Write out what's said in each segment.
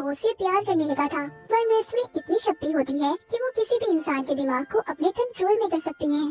वो उससे प्यार करने लगा था। मरमेड्स में इतनी शक्ति होती है कि वो किसी भी इंसान के दिमाग को अपने कंट्रोल में कर सकती हैं।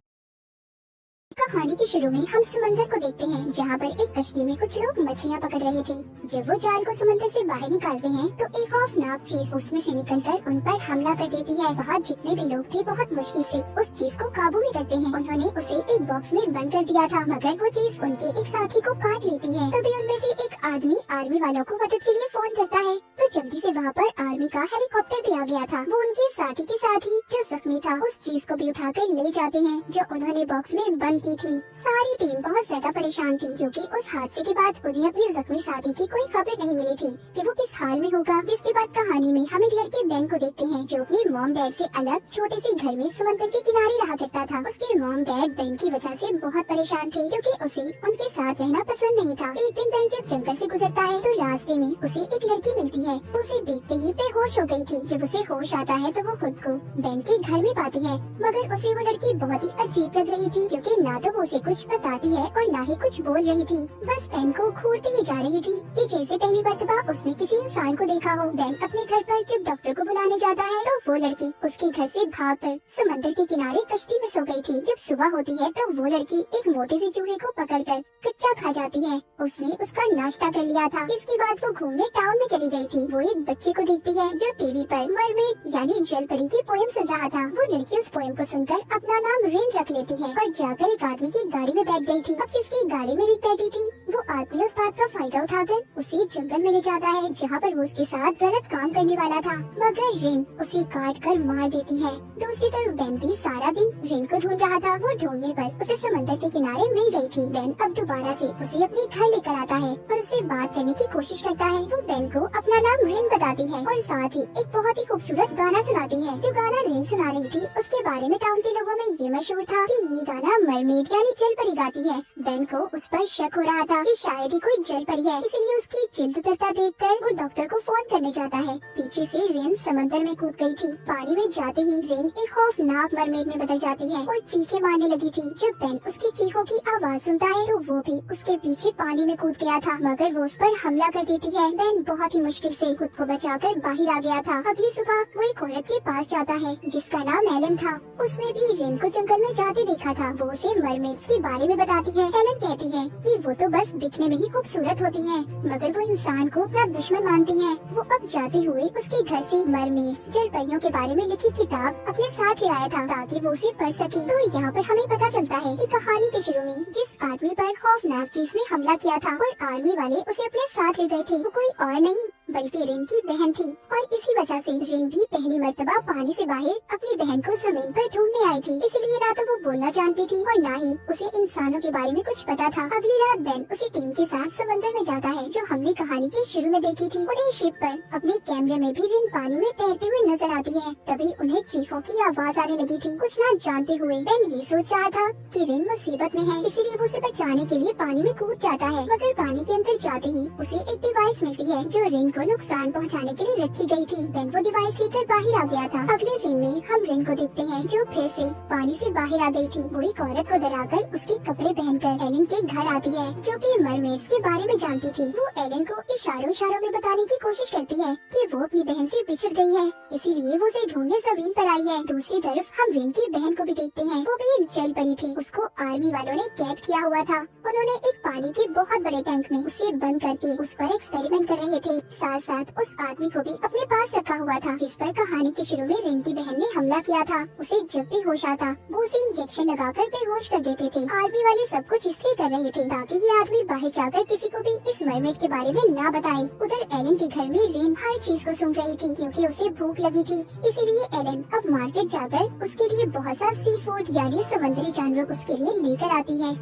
कहानी के शुरू में हम समंदर को देखते हैं, जहाँ पर एक कश्ती में कुछ लोग मछलियाँ पकड़ रहे थे। जब वो जाल को समंदर से बाहर निकालते हैं तो एक खौफनाक चीज उसमें से निकलकर उन पर हमला कर देती है। वहाँ जितने भी लोग थे बहुत मुश्किल से उस चीज को काबू में करते हैं। उन्होंने उसे एक बॉक्स में बंद कर दिया था, मगर वो चीज उनके एक साथी को काट लेती है। तभी उनमें से एक आदमी आर्मी वालों को मदद के लिए फोन करता है, तो जल्दी से वहाँ पर आर्मी का हेलीकॉप्टर भी आ गया था। वो उनके साथी के साथ ही जो जख्मी था उस चीज को भी उठाकर ले जाते हैं जो उन्होंने बॉक्स में बंद की थी। सारी टीम बहुत ज्यादा परेशान थी, क्योंकि उस हादसे के बाद उन्हें अपने जख्मी साथी की कोई खबर नहीं मिली थी कि वो किस हाल में होगा। जिसके बाद कहानी में हम एक लड़के बेन को देखते हैं, जो अपने मॉम डैड से अलग छोटे से घर में समंदर के किनारे रहा करता था। उसके मॉम डैड बेन की वजह से बहुत परेशान थे, क्योंकि उसे उनके साथ रहना पसंद नहीं था। एक दिन बेन जब जंगल से गुजरता है तो रास्ते में उसे एक लड़की मिलती है। उसे देखते ही बेहोश हो गई थी। जब उसे होश आता है तो वो खुद को बेन के घर में पाती है, मगर उसे वो लड़की बहुत ही अजीब लग रही थी, क्योंकि ना तो वो उसे कुछ बताती है और ना ही कुछ बोल रही थी। बस बेन को घूरती ही जा रही थी कि जैसे पहली मर्तबा उसने किसी इंसान को देखा हो। बेन अपने घर पर जब डॉक्टर को बुलाने जाता है तो वो लड़की उसके घर से भागकर समंदर के किनारे कश्ती में सो गई थी। जब सुबह होती है तो वो लड़की एक मोटे से चूहे को पकड़कर कच्चा खा जाती है। उसने उसका नाश्ता कर लिया था। इसके बाद वो घूमने टाउन में चली गई थी। वो एक बच्चे को देखती है जो टीवी पर मरमेड यानी जल परी की पोएम सुन रहा था। वो लड़की उस पोएम को सुनकर अपना नाम रेन रख लेती है और जाकर एक आदमी की गाड़ी में बैठ गई थी। अब जिसकी गाड़ी में रिक बैठी थी वो आदमी उस बात का फायदा उठाकर उसे जंगल में ले जाता है, जहाँ पर वो उसके साथ गलत काम करने वाला था, मगर रिन उसे काट कर मार देती है। दूसरी तरफ बेन भी सारा दिन रिन को ढूंढ रहा था। वो ढूंढने पर उसे समंदर के किनारे मिल गई थी। बेन अब दोबारा से उसे अपने घर लेकर आता है और उससे बात करने की कोशिश करता है। वो बेन को अपना नाम रिन बताती है और साथ ही एक बहुत ही खूबसूरत गाना सुनाती है। जो गाना रिन सुना रही थी उसके बारे में टाउन के लोगों में ये मशहूर था कि ये गाना मरमेड यानी जल परी गाती है। बेन को उस पर शक हो रहा था कि शायद ही कोई जल परी है, इसलिए उसकी जिल्द उतरता देखकर वो डॉक्टर को फोन करने जाता है। पीछे से रेन समंदर में कूद गई थी। पानी में जाते ही रेन एक खौफनाक मरमेड में बदल जाती है और चीखें मारने लगी थी। जब बेन उसकी चीखों की आवाज सुनता है तो वो भी उसके पीछे पानी में कूद गया था, मगर वो उस पर हमला कर देती है। बेन बहुत ही मुश्किल से खुद को बचाकर बाहर आ गया था। अगली सुबह वो एक औरत के पास जाता है जिसका नाम एलन था। उसने भी रेन को जंगल में जाते देखा था। वो उसे मरमेड्स के बारे में बताती है। एलन कहती है कि वो तो बस दिखने में ही खूबसूरत होती है, मगर वो इंसान को अपना दुश्मन मानती है। वो अब जाते हुए उसके घर से मरमेड्स जल परियों के बारे में लिखी किताब अपने साथ ले आया था ताकि वो उसे पढ़ सके। तो यहाँ पर हमें पता चलता है कि कहानी के शुरू में जिस आदमी पर खौफनाक चीज ने हमला किया था और आर्मी वाले उसे अपने साथ ले गए थे, वो कोई और नहीं बल्कि रिन की बहन थी। और इसी वजह से रिन भी पहली मर्तबा पानी से बाहर अपनी बहन को जमीन पर ढूंढने आई थी। इसलिए ना तो वो बोलना जानती थी और ना ही उसे इंसानों के बारे में कुछ पता था। अगली रात बेन उसी टीम के साथ समंदर में जाता है जो हमने कहानी के शुरू में देखी थी। उन्हें शिप पर अपने कैमरे में भी रिन पानी में तैरते हुए नजर आती है। तभी उन्हें चीखों की आवाज आने लगी थी। कुछ न जानते हुए बेन ये सोच रहा था कि रिन मुसीबत में है, इसीलिए वो उसे बचाने के लिए पानी में कूद जाता है। मगर पानी के अंदर जाते ही उसे एक डिवाइस मिलती है जो रिन को नुकसान पहुंचाने के लिए रखी गई थी। बेन वो डिवाइस लेकर बाहर आ गया था। अगले सीन में हम रिन को देखते हैं जो फिर से पानी से बाहर आ गई थी। वो एक औरत को डराकर उसके कपड़े पहनकर एलन के घर आती है जो कि मरमेड्स के बारे में जानती थी। वो एलन को इशारों में बताने की कोशिश करती है कि वो अपनी बहन से बिछड़ गई है, इसीलिए वो उसे ढूंढने जमीन पर आई है। दूसरी तरफ हम रिन की बहन को भी देखते हैं। वो भी एक जल परी थी। उसको आर्मी वालों ने कैद किया हुआ था। उन्होंने एक पानी के बहुत बड़े टैंक में उसे बंद करके उस पर एक्सपेरिमेंट कर रहे थे। साथ साथ उस आदमी को भी अपने पास रखा हुआ था जिस पर कहानी के शुरू में रिन की बहन ने हमला किया था। उसे जब भी होश आता वो उसे इंजेक्शन लगाकर बेहोश कर देते थे। आर्मी वाले सब कुछ इसलिए कर रहे थे ताकि ये आदमी बाहर जाकर किसी को भी इस मरमेड के बारे में ना बताए। उधर एलन के घर में रिन हर चीज को सुन रही थी क्योंकि उसे भूख लगी थी। इसीलिए एलन अब मार्केट जाकर उसके लिए बहुत सा सी फूड यानी समुद्री जानवर उसके लिए लेकर आती है।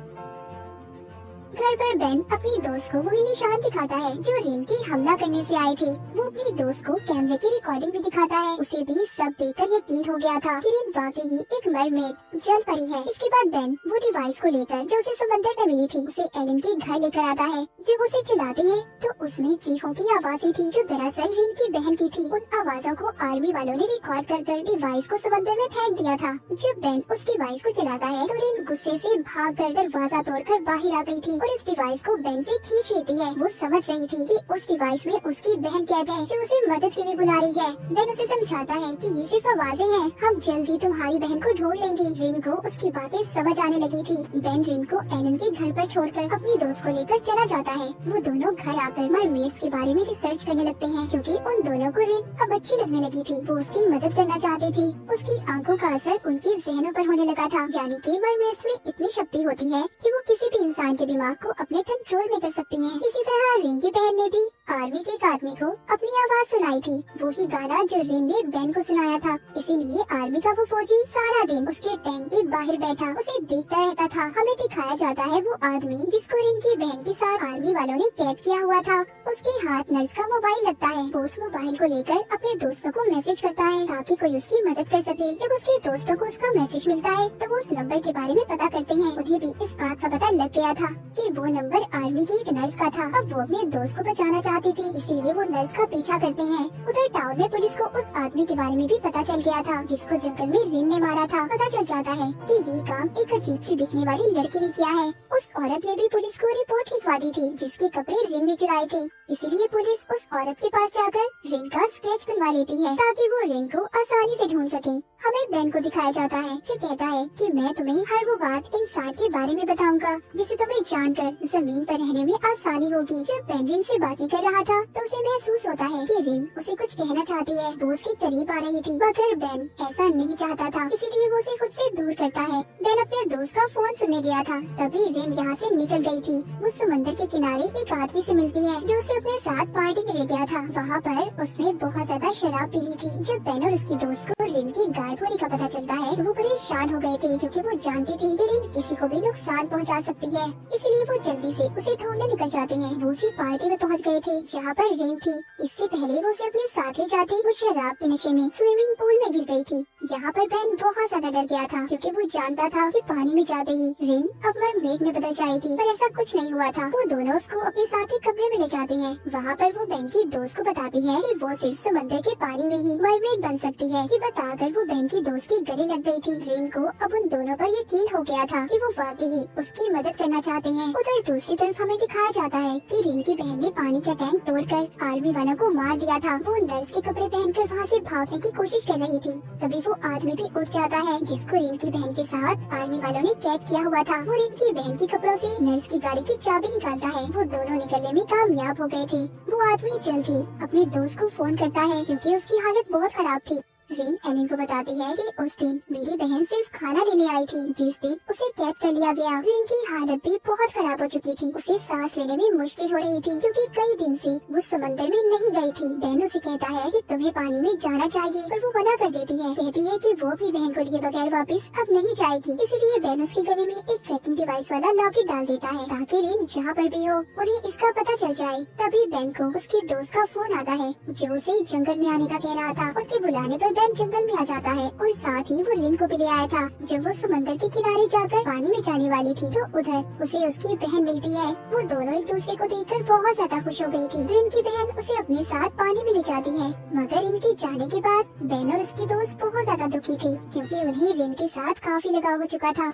घर पर बेन अपनी दोस्त को वही निशान दिखाता है जो रिन की हमला करने से आए थे। वो अपनी दोस्त को कैमरे की रिकॉर्डिंग भी दिखाता है। उसे भी सब देखकर यकीन हो गया था कि रिन वाकई ही एक मरमेड जल परी है। इसके बाद बेन वो डिवाइस को लेकर जो उसे समंदर में मिली थी उसे एलन के घर लेकर आता है। जब उसे चलाते हैं तो उसमें चीखों की आवाजें थी जो दरअसल रिन की बहन की थी। उन आवाजों को आर्मी वालों ने रिकॉर्ड कर डिवाइस को समंदर में फेंक दिया था। जब बेन उस डिवाइस को चलाता है तो रिन गुस्से से भागकर दरवाजा तोड़कर बाहर आ गई थी और इस डिवाइस को बेन से खींच लेती है। वो समझ रही थी कि उस डिवाइस में उसकी बहन कैद है जो उसे मदद के लिए बुला रही है। बेन उसे समझाता है कि ये सिर्फ आवाजें हैं, हम जल्दी तुम्हारी बहन को ढूंढ लेंगे। रिन को उसकी बातें समझ आने लगी थी। बेन रिन को एलन के घर पर छोड़कर अपनी दोस्त को लेकर चला जाता है। वो दोनों घर आकर मरमेड्स के बारे में रिसर्च करने लगते हैं क्योंकि उन दोनों को रिन अब अच्छी लगने लगी थी। वो उसकी मदद करना चाहती थी। उसकी आंखों का असर उनके जहनों पर होने लगा था। यानी कि मरमेड्स में इतनी शक्ति होती है कि वो किसी भी इंसान के दिमाग को अपने कंट्रोल में कर सकती हैं। इसी तरह रिन की बहन ने भी आर्मी के एक आदमी को अपनी आवाज सुनाई थी। वो ही गाना जो रिन ने बेन को सुनाया था। इसीलिए आर्मी का वो फौजी सारा दिन उसके टैंक के बाहर बैठा उसे देखता रहता था। हमें दिखाया जाता है वो आदमी जिसको रिन की बहन के साथ आर्मी वालों ने कैद किया हुआ था। उसके हाथ नर्स का मोबाइल लगता है। वो उस मोबाइल को लेकर अपने दोस्तों को मैसेज करता है ताकि कोई उसकी मदद कर सके। जब उसके दोस्तों को उसका मैसेज मिलता है तो वो उस नंबर के बारे में पता करते हैं। उन्हें भी इस बात का पता लग गया था कि वो नंबर आर्मी की एक नर्स का था। अब वो अपने दोस्त को बचाना चाहती थी, इसीलिए वो नर्स का पीछा करते हैं। उधर टाउन में पुलिस को उस आदमी के बारे में भी पता चल गया था जिसको जंगल में रिन ने मारा था। पता चल जाता है कि ये काम एक अजीब सी दिखने वाली लड़की ने किया है। उस औरत ने भी पुलिस को रिपोर्ट लिखवा दी थी जिसके कपड़े रिन ने चुराए थे। इसीलिए पुलिस उस औरत के पास जाकर रिन का स्केच बनवा लेती है ताकि वो रिन को आसानी से ढूंढ सके। हमें बेन को दिखाया जाता है। उसे कहता है कि मैं तुम्हें हर वो बात इंसान के बारे में बताऊंगा जिसे तुम्हें जानकर जमीन पर रहने में आसानी होगी। जब बेन रिन से बातें कर रहा था तो उसे महसूस होता है कि रिन उसे कुछ कहना चाहती है। वो उसके करीब आ रही थी मगर बेन ऐसा नहीं चाहता था, इसीलिए वो उसे खुद से दूर करता है। बेन अपने दोस्त का फोन सुनने गया था, तभी रिन यहाँ से निकल गई थी। वो समंदर के किनारे एक आदमी से मिलती है जो उसे अपने साथ पार्टी में ले गया था। वहाँ पर उसने बहुत ज्यादा शराब पी ली थी। जब बेन और उसकी दोस्त को रिन की गायब होने का पता चलता है तो वो परेशान हो गए थे क्योंकि वो जानती थी कि रिन किसी को भी नुकसान पहुंचा सकती है। इसीलिए वो जल्दी से उसे ढूंढने निकल जाते हैं। वो उसी पार्टी में पहुंच गए थे जहाँ पर रिन थी। इससे पहले वो उसे अपने साथ ले जाते वो शराब के नशे में स्विमिंग पूल में गिर गई थी। यहाँ पर बेन बहुत ज्यादा डर गया था क्योंकि वो जानता था कि पानी में जाते ही रिन अब मरमेड में बदल जाएगी, पर ऐसा कुछ नहीं हुआ था। वो दोनों उसको अपने साथ ही कमरे में ले जाते हैं। वहाँ पर वो बेन की दोस्त को बताती है कि वो सिर्फ समंदर के पानी में ही मरमेड बन सकती है। ये बताकर वो बेन की दोस्त की गले लग गई थी। रिन को अब उन दोनों पर यकीन हो गया था कि वो वाकई उसकी मदद करना चाहते हैं। उधर दूसरी तरफ हमें दिखाया जाता है कि रिन की बहन ने पानी का टैंक तोड़कर आर्मी वालों को मार दिया था। वो नर्स के कपड़े पहनकर वहाँ से भागने की कोशिश कर रही थी। तभी वो आदमी भी उठ जाता है जिसको रिन की बहन के साथ आर्मी वालों ने कैद किया हुआ था। वो रिन की बहन के कपड़ों से नर्स की गाड़ी की चाबी निकालता है। वो दोनों निकलने में कामयाब हो गए थे। वो आदमी जल्द ही अपने दोस्त को फोन करता है क्योंकि उसकी हालत बहुत खराब थी। रिन एलन को बताती है कि उस दिन मेरी बहन सिर्फ खाना लेने आई थी जिस दिन उसे कैद कर लिया गया। रिन की हालत भी बहुत खराब हो चुकी थी। उसे सांस लेने में मुश्किल हो रही थी क्योंकि कई दिन से वो समंदर में नहीं गई थी। बेन उसे कहता है कि तुम्हें पानी में जाना चाहिए, पर वो मना कर देती है। कहती है कि वो अपनी बहन को लिए बगैर वापस अब नहीं जाएगी। इसीलिए बेन उसके गले में एक ट्रैकिंग डिवाइस वाला लॉकेट डाल देता है ताकि रिन जहाँ पर भी हो उन्हें इसका पता चल जाए। तभी बेन को उसके दोस्त का फोन आता है जो उसे जंगल में आने का कह रहा था। उनके बुलाने पर बेन जंगल में आ जाता है और साथ ही वो रिन को भी ले आया था। जब वो समंदर के किनारे जाकर पानी में जाने वाली थी तो उधर उसे उसकी बहन मिलती है। वो दोनों एक दूसरे को देखकर बहुत ज्यादा खुश हो गई थी। रिन की बहन उसे अपने साथ पानी में ले जाती है मगर इनके जाने के बाद बेन और उसकी दोस्त बहुत ज्यादा दुखी थी क्योंकि उन्हें रिन के साथ काफी लगाव हो चुका था।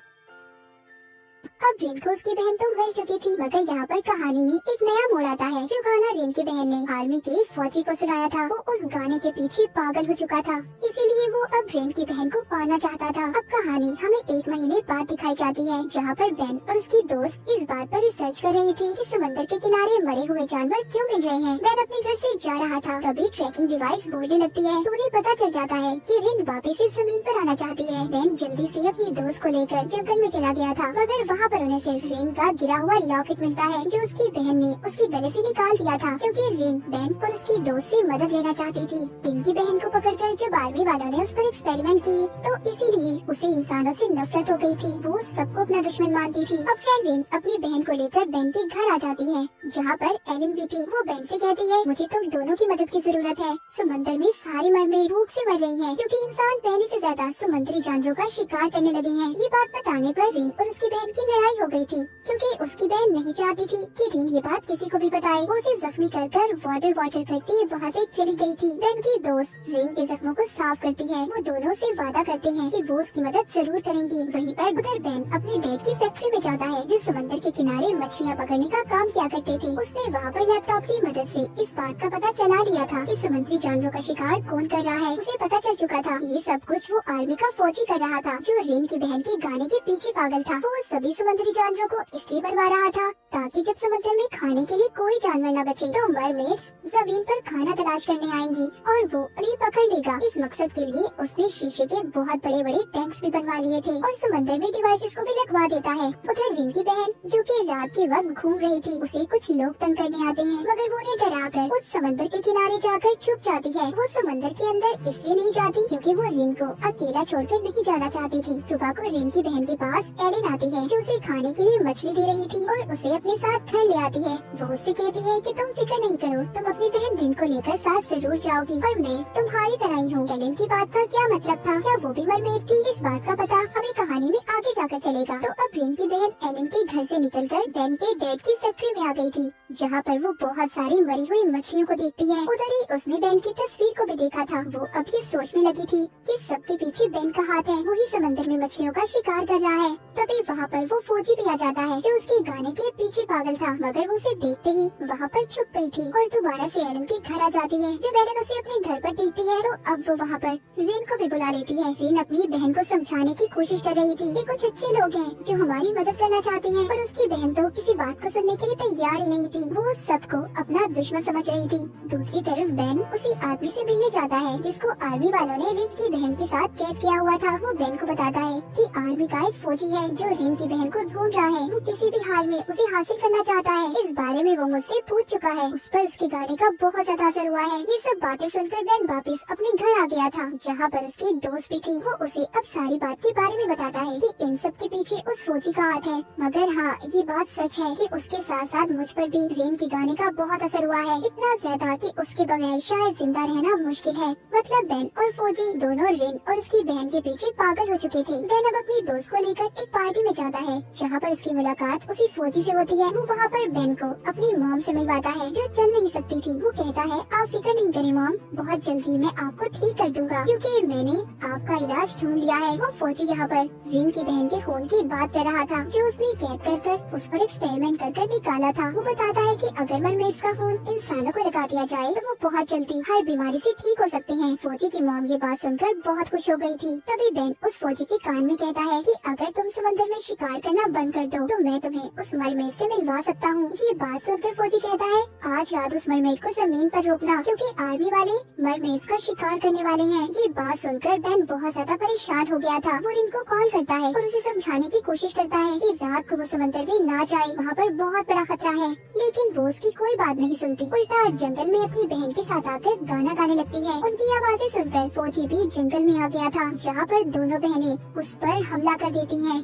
अब रिन को उसकी बहन तो मिल चुकी थी मगर यहाँ पर कहानी में एक नया मोड़ आता है। जो गाना रिन की बहन ने आर्मी के फौजी को सुनाया था वो उस गाने के पीछे पागल हो चुका था। इसीलिए वो अब रिन की बहन को पाना चाहता था। अब कहानी हमें 1 महीने बाद दिखाई जाती है जहाँ पर बेन और उसकी दोस्त इस बात पर रिसर्च कर रही थी कि समंदर के किनारे मरे हुए जानवर क्यों मिल रहे हैं। बेन अपने घर से जा रहा था तभी ट्रैकिंग डिवाइस बोलने लगती है तो उन्हें पता चल जाता है कि रिन वापस इस जमीन पर आना चाहती है। बेन जल्दी से अपनी दोस्त को लेकर जंगल में चला गया था मगर वहाँ पर उन्हें सिर्फ रिन का गिरा हुआ लॉकेट मिलता है जो उसकी बहन ने उसके गले से निकाल दिया था क्योंकि रिन बेन और उसकी दोस्त से मदद लेना चाहती थी। रिन की बहन को पकड़कर जब आर्मी वालों ने उस पर एक्सपेरिमेंट की तो इसीलिए उसे इंसानों से नफरत हो गई थी। वो सबको अपना दुश्मन मानती थी। अब खैर रिन अपनी बहन को लेकर बेन के घर आ जाती है जहाँ पर एलन भी थी। वो बेन से कहती है मुझे तुम दोनों की मदद की जरूरत है। समंदर में सारी मरमेड भूख से मर रही है क्योंकि इंसान पहले से ज्यादा समुद्री जानवरों का शिकार करने लगे हैं। ये बात बताने पर रिन और उसकी बहन की लड़ाई हो गई थी क्योंकि उसकी बहन नहीं चाहती थी कि रिन ये बात किसी को भी बताए। वो उसे जख्मी कर वाटर करती वहाँ से चली गई थी। बेन की दोस्त रिन के जख्मों को साफ करती है। वो दोनों से वादा करते हैं कि वो उसकी मदद जरूर करेंगे। वहीं पर उधर बेन अपने डैड की फैक्ट्री में जाता है जो समंदर के किनारे मछलियाँ पकड़ने का काम किया करते थे। उसने वहाँ पर लैपटॉप की मदद से इस बात का पता चला लिया था कि समुद्री जानवरों का शिकार कौन कर रहा है। उसे पता चल चुका था ये सब कुछ वो आर्मी का फौजी कर रहा था जो रिन की बहन के गाने के पीछे पागल था। वो सभी समुद्री जानवरों को इसलिए मरवा रहा था ताकि जब समुद्र में खाने के लिए कोई जानवर न बचे तो मरमेड्स जमीन पर खाना तलाश करने आएंगी और वो उन्हें पकड़ लेगा। इस मकसद के लिए उसने शीशे के बहुत बड़े बड़े टैंक्स भी बनवा लिए थे और समुद्र में डिवाइसेस को भी लगवा देता है। उधर रिन की बहन जो कि रात के वक्त घूम रही थी उसे कुछ लोग तंग करने आते हैं मगर वो उन्हें डराकर उस समंदर के किनारे जाकर छुप जाती है। वो समंदर के अंदर इसलिए नहीं जाती क्योंकि वो रिन को अकेला छोड़कर नहीं जाना चाहती थी। सुबह को रिन की बहन के पास एलिन आती है जो उसे खाने के लिए मछली दे रही थी और उसे अपने साथ घर ले आती है। वो उससे कहती है कि तुम फिक्र नहीं करो, तुम अपनी बहन रिन को लेकर साथ जरूर जाओगी और मैं तुम्हारी तरह ही हूँ। एलिन की बात का क्या मतलब था? क्या वो भी मरमेड थी? इस बात का पता हमें कहानी में आगे जाकर चलेगा। तो अब रिन की बहन एलिन के घर से निकलकर बेन के डैड की फैक्ट्री में आ गई थी जहाँ पर वो बहुत सारी मरी हुई मछलियों को देखती है। उधर ही उसने बेन की तस्वीर को भी देखा था। वो अब ये सोचने लगी थी कि सबके पीछे बेन का हाथ है, वही समंदर में मछलियों का शिकार कर रहा है। तभी वहाँ पर वो फौजी भी आ जाता है जो उसके गाने के पीछे पागल था मगर वो उसे देखते ही वहाँ पर छुप गई थी और दोबारा से एलन के घर आ जाती है। जब एलन उसे अपने घर पर देखती है तो अब वो वहाँ पर रिन को भी बुला लेती है। रिन अपनी बहन को समझाने की कोशिश कर रही थी कि कुछ अच्छे लोग हैं जो हमारी मदद करना चाहते हैं पर उसकी बहन तो किसी बात को सुनने के लिए तैयार ही नहीं थी। वो सबको अपना दुश्मन समझ रही थी। दूसरी तरफ बेन उसी आदमी से मिलने जाता है जिसको आर्मी वालों ने रिन की बहन के साथ कैद किया हुआ था। वो बेन को बताता है कि आर्मी का एक फौजी है जो रिन की बहन को ढूंढ रहा है। वो किसी भी हाल में उसे हासिल करना चाहता है। इस बारे में वो मुझसे पूछ चुका है। उस पर उसके गाने का बहुत ज्यादा असर हुआ है। ये सब बातें सुनकर बेन वापस अपने घर आ गया था जहाँ पर उसकी दोस्त भी थी। वो उसे अब सारी बात के बारे में बताता है कि इन सब के पीछे उस फौजी का हाथ है मगर हाँ ये बात सच है कि उसके साथ साथ मुझ पर भी रिन के गाने का बहुत असर हुआ है, इतना ज्यादा कि उसके बगैर शायद जिंदा रहना मुश्किल है। मतलब बेन और फौजी दोनों रिन और उसकी बहन के पीछे पागल हो चुके थे। बेन अब अपनी दोस्त को लेकर एक पार्टी में जाता है जहाँ पर उसकी मुलाकात उसी फौजी से होती है। वो वहाँ पर बेन को अपनी मॉम से मिलवाता है जो चल नहीं सकती थी। वो कहता है आप फिक्र नहीं करें मॉम, बहुत जल्दी मैं आपको ठीक कर दूंगा क्योंकि मैंने आपका इलाज ढूंढ लिया है। वो फौजी यहाँ पर रिन की बहन के खून की बात कर रहा था जो उसने कैद कर उस पर एक्सपेरिमेंट कर निकाला था। वो बताता है कि अगर मरमेड्स का खून इंसानों को लगा दिया जाए तो वो बहुत जल्दी हर बीमारी से ठीक हो सकते हैं। फौजी की मॉम ये बात सुनकर बहुत खुश हो गई थी। तभी बेन उस फौजी के कान में कहता है कि अगर तुम समंदर में शिकार करना बंद कर दो तो मैं तुम्हें उस मरमेड से मिलवा सकता हूँ। ये बात सुनकर फौजी कहता है आज रात उस मरमेड को जमीन पर रोकना क्योंकि आर्मी वाले मरमेड्स का शिकार करने वाले हैं। ये बात सुनकर बेन बहुत ज्यादा परेशान हो गया था। वो रिन को कॉल करता है और उसे समझाने की कोशिश करता है कि रात को वो समंदर में ना जाए, वहाँ पर बहुत बड़ा खतरा है। लेकिन वो उसकी कोई बात नहीं सुनती, उल्टा जंगल में अपनी बहन के साथ आकर गाना गाने लगती है। उनकी आवाजें सुनकर फौजी भी जंगल में आ गया था जहाँ पर दोनों बहनें उस पर हमला कर देती हैं।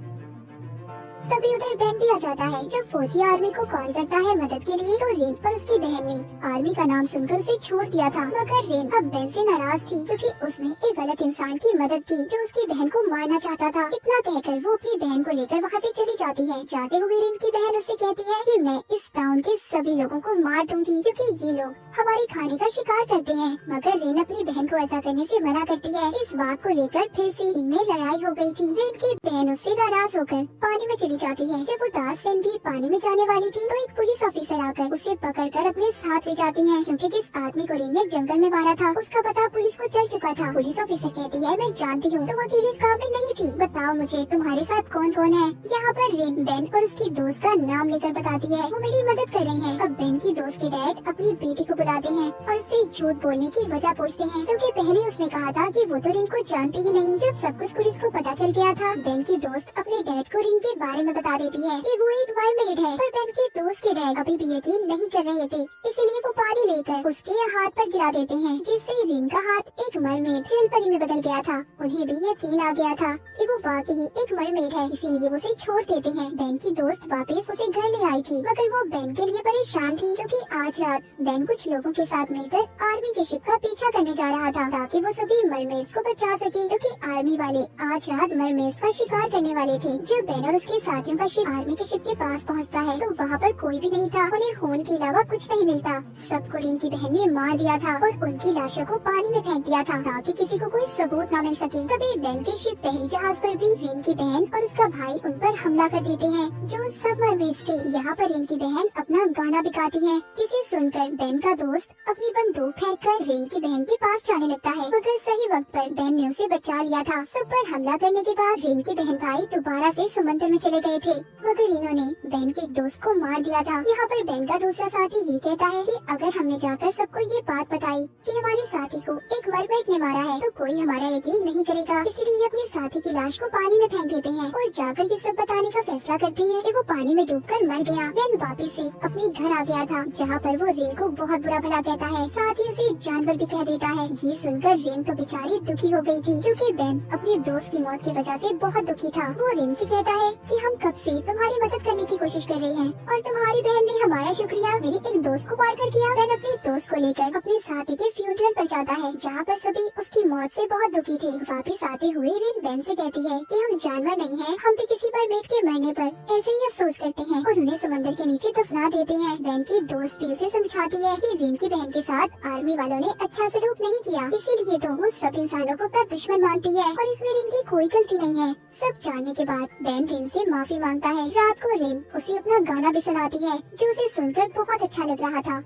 तभी उधर बेन भी आ जाता है। जब फौजी आर्मी को कॉल करता है मदद के लिए तो रिन और उसकी बहन ने आर्मी का नाम सुनकर उसे छोड़ दिया था मगर रिन अब बेन से नाराज थी क्योंकि उसने एक गलत इंसान की मदद की जो उसकी बहन को मारना चाहता था। इतना कहकर वो अपनी बहन को लेकर वहाँ से चली जाती है। जाते हुए रिन की बहन उससे कहती है कि मैं इस टाउन के सभी लोगों को मार दूंगी क्योंकि ये लोग हमारे खाने का शिकार करते हैं। मगर रिन अपनी बहन को ऐसा करने से मना करती है। इस बात को लेकर फिर से इनमें लड़ाई हो गई थी। रिन की बहन उससे नाराज होकर पानी में चली जाती है। जब उदास रिन भी पानी में जाने वाली थी तो एक पुलिस ऑफिसर आकर उसे पकड़कर अपने साथ ले जाती है क्योंकि जिस आदमी को रिन ने जंगल में मारा था उसका पता पुलिस को चल चुका था। पुलिस ऑफिसर कहती है मैं जानती हूँ तुम अकेले इस काम में नहीं थी, बताओ मुझे तुम्हारे साथ कौन कौन है। यहाँ पर रिन बेन और उसकी दोस्त का नाम लेकर बताती है। वो मेरी मदद कर रही है। अब बेन की दोस्त के डैड अपनी बेटी को बुलाते हैं और उससे झूठ बोलने की वजह पूछते हैं क्योंकि पहले उसने कहा था कि वो तो रिन को जानती ही नहीं। जब सब कुछ पुलिस को पता चल गया था बेन की दोस्त अपने डैड को रिन के बारे में बता देती है कि वो एक मरमेड है। पर बेन की दोस्त के डैड अभी भी यकीन नहीं कर रहे थे, इसलिए वो पानी लेकर उसके हाथ पर गिरा देते हैं जिससे रिन का हाथ एक मरमेड जल परी में बदल गया था। उन्हें भी यकीन आ गया था कि वो वाकई एक मरमेड है, इसीलिए वो उसे छोड़ देते हैं। बेन की दोस्त वापस उसे घर ले आई थी मगर वो बेन के लिए परेशान थी क्योंकि आज रात बेन कुछ लोगों के साथ मिलकर आर्मी के शिप का पीछा करने जा रहा था ताकि वो सभी मरमेड्स को बचा सके क्योंकि आर्मी वाले आज रात मरमेड्स का शिकार करने वाले थे। जब बेन और उसके साथियों का शिप आर्मी के शिप के पास पहुंचता है तो वहाँ पर कोई भी नहीं था। उन्हें खून के अलावा कुछ नहीं मिलता। सबको रिन की बहन ने मार दिया था और उनकी लाशों को पानी में फेंक दिया था ताकि किसी को कोई सबूत न मिल सके। तभी बेन के शिप पहली जहाज पर भी रिन की बहन और उसका भाई उन पर हमला कर देते हैं जो सब मरमेड्स थे। यहाँ पर रिन की बहन अपना गाना भी गाती है जिसे सुनकर बेन का दोस्त अपनी बंदूक फेंक कर रिन की बहन के पास जाने लगता है मगर सही वक्त पर बेन ने उसे बचा लिया था। सब पर हमला करने के बाद रिन के बहन भाई दोबारा से समंदर में चले गए थे मगर इन्होंने बेन के एक दोस्त को मार दिया था। यहाँ पर बेन का दूसरा साथी ये कहता है कि अगर हमने जाकर सबको ये बात बताई कि हमारे साथी को एक मरमेड ने मारा है तो कोई हमारा यकीन नहीं करेगा, इसीलिए अपने साथी की लाश को पानी में फेंक देते हैं और जाकर ये सब बताने का फैसला करते हैं कि वो पानी में डूबकर मर गया। बेन वापिस से अपने घर आ गया था जहाँ पर वो रिन को बहुत बुरा भला कहता है, साथ ही उसे जानवर भी कह देता है। ये सुनकर रिन तो बेचारी दुखी हो गई थी क्योंकि बेन अपने दोस्त की मौत की वजह से बहुत दुखी था। वो रिन से कहता है कि हम कब से तुम्हारी मदद करने की कोशिश कर रहे हैं और तुम्हारी बहन ने हमारा शुक्रिया मेरे एक दोस्त को मार कर किया। बेन अपने दोस्त को लेकर अपने साथी के फ्यूनरल पर जाता है जहाँ पर सभी उसकी मौत से बहुत दुखी थे। वापिस आते हुए रिन बेन से कहती है कि हम जानवर नहीं हैं, हम भी किसी मरमेड के मरने पर ऐसे ही अफसोस करते हैं और उन्हें समंदर के नीचे दफना देते हैं। बेन की दोस्त भी उसे समझाती है कि रिन की बहन के साथ आर्मी वालों ने अच्छा सलूक नहीं किया, इसीलिए तो वो सब इंसानों को अपना दुश्मन मानती है और इसमें रिन की कोई गलती नहीं है। सब जानने के बाद बेन रिन से माफी मांगता है। रात को रिन उसे अपना गाना भी सुनाती है जो उसे सुनकर बहुत अच्छा लग रहा था।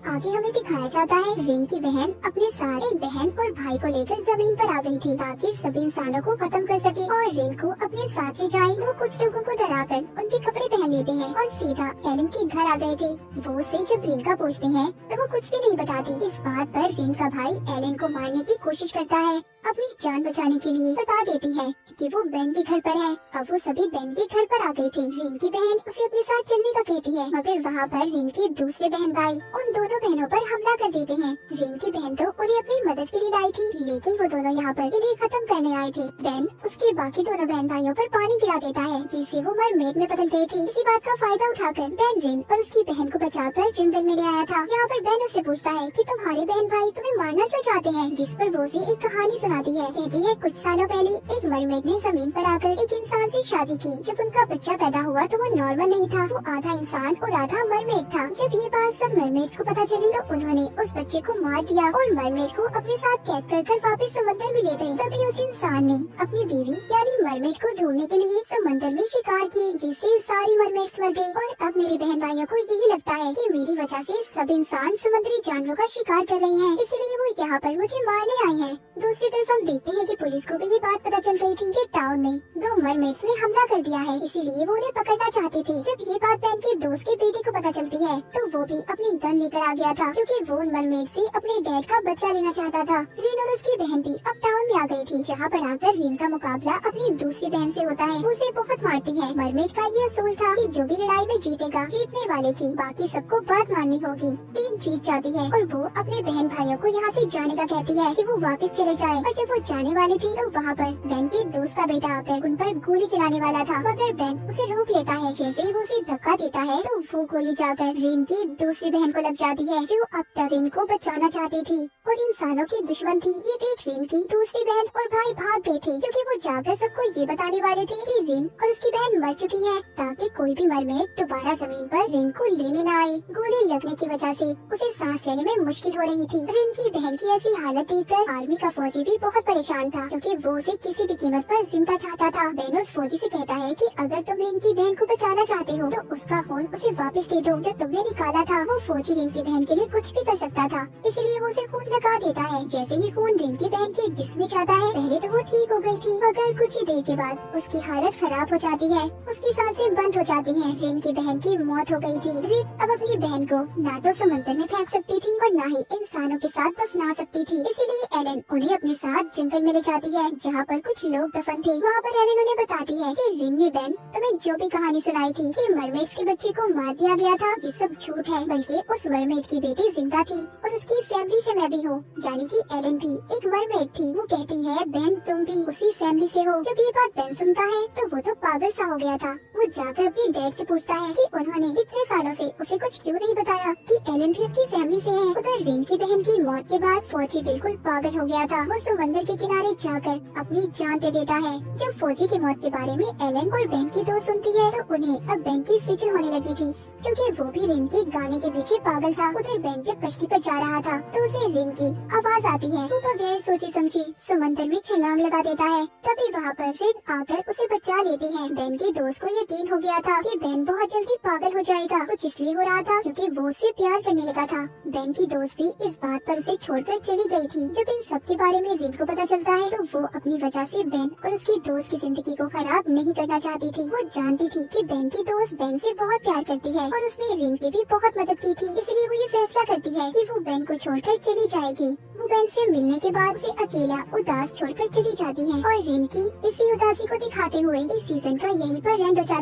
आगे हमें दिखाया जाता है रिन की बहन अपने साथ एक बहन और भाई को लेकर जमीन पर आ गई थी ताकि सभी इंसानों को खत्म कर सके और रिन को अपने साथ ले जाए। वो कुछ लोगों को डराकर उनके कपड़े पहन लेते हैं और सीधा एलन के घर आ गए थे। वो उसे जब रिन का पूछते हैं तो वो कुछ भी नहीं बताती। इस बात पर रिन का भाई एलन को मारने की कोशिश करता है। अपनी जान बचाने के लिए बता देती है कि वो बेन के घर पर है। अब वो सभी बेन के घर पर आ गई थी। रिन की बहन उसे अपने साथ चलने का कहती है मगर वहाँ पर रिन के दूसरे बहन भाई उन दोनों बहनों पर हमला कर देते हैं। रिन की बहन तो उन्हें अपनी मदद के लिए लाई थी लेकिन वो दोनों यहाँ पर इन्हें खत्म करने आए थे। बेन उसके बाकी दोनों बहन भाइयों पर पानी गिरा देता है जिससे वो मरमेड में बदल गए थे। इसी बात का फायदा उठाकर बेन रिन और उसकी बहन को बचाकर जंगल में ले आया था। यहाँ पर बेन उससे पूछता है कि तुम्हारे बहन भाई तुम्हें मारना क्यों चाहते हैं, जिस पर वो उसे एक कहानी सुनाती है। कहती है कुछ सालों पहले एक मरमेड ने जमीन पर आकर एक इंसान से शादी की। जब उनका बच्चा पैदा हुआ तो वो नॉर्मल नहीं था, वो आधा इंसान और आधा मरमेड था। जब ये बात सब मरमेड्स को पता चली तो उन्होंने उस बच्चे को मार दिया और मरमेड को अपने साथ कैद कर कर वापस समंदर में ले गए। तभी उस इंसान ने अपनी बीवी यानी मरमेड को ढूंढने के लिए समंदर में शिकार किए जिससे सारी मरमेड्स मर गई। और अब मेरे बहन भाइयों को यही लगता है कि मेरी वजह से सब इंसान समुद्री जानवरों का शिकार कर रहे हैं, इसलिए वो यहाँ पर मुझे मारने आए हैं। दूसरी तरफ हम देखते हैं कि पुलिस को भी ये बात पता चल गई थी कि टाउन में 2 मरमेड्स ने हमला कर दिया है, इसीलिए वो उन्हें पकड़ना चाहते थे। जब ये बात बेन के दोस्त के बेटे को पता चलती है तो वो भी अपनी गन लेकर आ गया था क्योंकि वो उन मरमेड से अपने डैड का बदला लेना चाहता था। रिन और उसकी बहन भी अब टाउन में आ गई थी जहाँ पर आकर रिन का मुकाबला अपनी दूसरी बहन से होता है। वो उसे बहुत मारती है। मरमेड का ये असूल था कि जो भी लड़ाई में जीतेगा जीतने वाले की बाकी सबको बात माननी होगी। टीम जीत जाती है और वो अपने बहन भाइयों को यहाँ से जाने का कहती है कि वो वापस चले जाए। और जब वो जाने वाली थी तो वहाँ पर बेन के दोस्त का बेटा आकर उन पर गोली चलाने वाला था मगर बेन उसे रोक लेता है। जैसे ही वो उसे धक्का देता है तो वो गोली जाकर रिन की दूसरी बहन को लग जाती है जो अब तक रिन को बचाना चाहती थी और इंसानों की दुश्मन थी। ये देख रिन की दूसरी बहन और भाई भाग गए थे क्योंकि वो जाकर सबको ये बताने वाले थे कि रिन और उसकी बहन मर चुकी है ताकि कोई भी मरमेड दोबारा जमीन पर रिन को लेने न आए। गोली लगने की वजह से उसे सांस लेने में मुश्किल हो रही थी। रिन की बहन की ऐसी हालत देखकर आर्मी का फौजी भी बहुत परेशान था क्योंकि वो उसे किसी भी कीमत पर जिंदा चाहता था। बेन उस फौजी से कहता है कि अगर तुम रिन की बहन को बचाना चाहते हो तो उसका खून उसे वापस दे दो जो तुमने निकाला था। वो फौजी रिन की बहन के लिए कुछ भी कर सकता था, इसलिए वो उसे खून लगा देता है। जैसे ही खून रिन की बहन के जिस्म में जाता है पहले तो वो ठीक हो गई थी मगर कुछ ही देर के बाद उसकी हालत खराब हो जाती है, उसकी सांसें बंद हो जाती हैं। रिन की बहन की मौत हो गई थी। रिन अब अपनी बहन को ना तो समंदर में फेंक सकती थी और न ही इंसानों के साथ दफना सकती थी, इसीलिए एलन उन्हें अपने साथ जंगल में ले जाती है जहाँ पर कुछ लोग दफन थे। वहाँ पर एलन उन्हें बताती है कि रिन ने बेन तुम्हें जो भी कहानी सुनाई थी कि मरमेड्स के बच्चे को मार दिया गया था, ये सब झूठ है, बल्कि उस मरमेड मरमेड की बेटी जिंदा थी और उसकी फैमिली से मैं भी हूँ, यानी कि एलन भी एक मरमेड थी। वो कहती है बेन तुम भी उसी फैमिली से हो। जब ये बात बेन सुनता है तो वो तो पागल सा हो गया था। वो जाकर अपनी डैड से पूछता है कि उन्होंने इतने सालों से उसे कुछ क्यों नहीं बताया कि एलन भी उनकी फैमिली से है। उधर रिन की बहन की मौत के बाद फौजी बिल्कुल पागल हो गया था। वो समंदर के किनारे जाकर अपनी जान दे देता है। जब फौजी की मौत के बारे में एलन और बेन की दोस्त सुनती है तो उन्हें अब बेन की फिक्र होने लगी थी, क्योंकि वो भी रिन के गाने के पीछे पागल था। उधर बेन जब कश्ती पर जा रहा था तो उसे रिन की आवाज आती है। वो बगैर सोचे समझे समंदर में छलांग लगा देता है। तभी वहाँ पर रिन आकर उसे बचा लेती है। बेन के दोस्त को यकीन हो गया था कि बेन बहुत जल्दी पागल हो जाएगा। कुछ इसलिए हो रहा था क्योंकि वो उससे प्यार करने लगा था। बेन की दोस्त भी इस बात पर उसे छोड़कर चली गई थी। जब इन सब के बारे में रिन को पता चलता है तो वो अपनी वजह से बेन और उसकी दोस्त की जिंदगी को खराब नहीं करना चाहती थी। वो जानती थी कि बेन की दोस्त बेन से बहुत प्यार करती है और उसने रिन की भी बहुत मदद की थी, इसलिए वो ये फैसला करती है कि वो बेन को छोड़कर चली जाएगी। वो बेन से मिलने के बाद उसे अकेला उदास छोड़कर चली जाती है और रिन की इसी उदासी को दिखाते हुए इस सीजन का यहीं पर एंड हो जाता है।